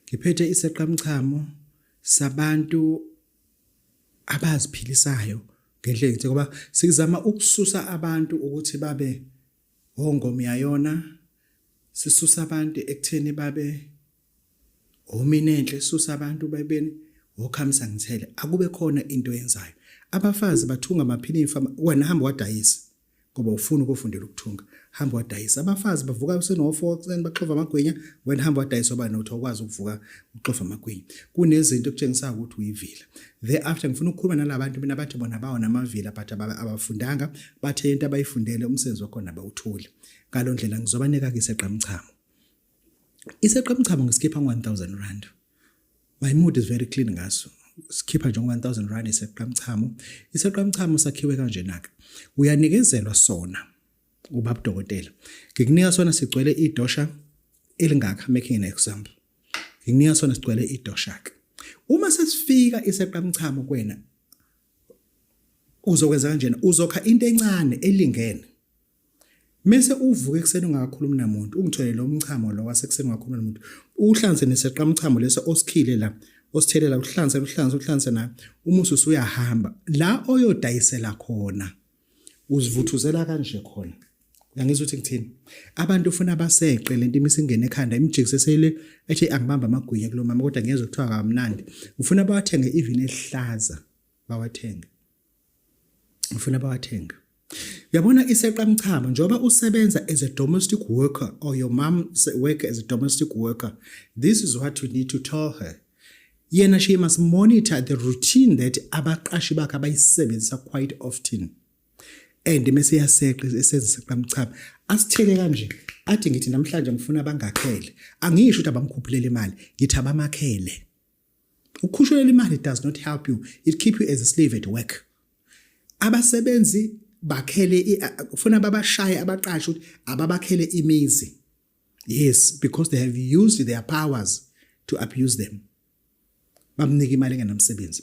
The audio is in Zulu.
ngiphethe isiqamchamo sabantu abaziphilisayo ngendlela ngithi ngoba sikuzama ukususa abantu ukuthi babe ongomyayona, sisusa abantu ekutheni babe ominenhle, sisusa abantu babeni okhamisa ngithele. Akube khona into yenzayo. Abafazi bathunga amaphinifa, wena hamba wadayisa ngoba ufuna ukufundela ukuthunga, hamba wadayisa. Abafazi bavuka useno4 ekseni baxova amagwinya, wena hamba wadayisa ngoba nothi ukwazi ukuvuka uxova amagwinya. Kunezinto ekutshengisa ukuthi uyivila. Thereafter ngifuna ukukhuluma nalabantu mina bathi bona bawo namavila but abafundanga, bathe into abayifundele umsebenzi wakho nabawuthuli. Ngalo ndlela ngizobanika ke iseqamchamo. Iseqamchamo ngisikipha R1000. My mood is very clean ngaso. Skipper nje R1000 iseqamchamo. Iseqamchamo sakhiwe kanje naka. Uyanikezelwa sona ubaba dokotela. Ngikunika sona sigcwele idosha elingaka, making an example. Ngikunika sona sigcwele idosha. Uma sesifika iseqamchamo kwena uzokwenza kanjena, uzokha into encane elingene. Mase uvuke ekseni ungakhuluma namuntu, ungithole lo mchamo lo wasekuseni ungakhuluma namuntu. Uhlanze neseqamchamo leso osikhile la. Osithelela uhlanze na umusu usuyahamba la oyodayisela khona uzivuthuzela kanje khona. Uyangizwa ukuthi ngithini? Abantu ufuna baseqe lento imisingene ekhanda imjikisesele ethi angibamba amagwinya kulo mama kodwa ngiyezwe kuthiwa kamnandi. Ufuna bawathenge even ehlaza bawathenge. Ufuna bawathenge. Uyabona iseqamchamo njoba usebenza as a domestic worker or your mom work as a domestic worker, this is what you need to tell her. Yena she must monitor the routine that abaqashi bakhe abayisebenzisa quite often. And mase yaseqa esenza iseqamchamo asithele kanje athi ngithi namhlanje ngifuna bangakhele, angisho ukuthi abamkhuphulele imali, ngithi abamakhele. Ukukhushulele imali does not help you, it keep you as a slave at work. Abasebenzi bakhele ufuna babashaye abaqashi ukuthi ababakhele imizi. Yes, because they have used their powers to abuse them. Bamnika imali engenamsebenzi.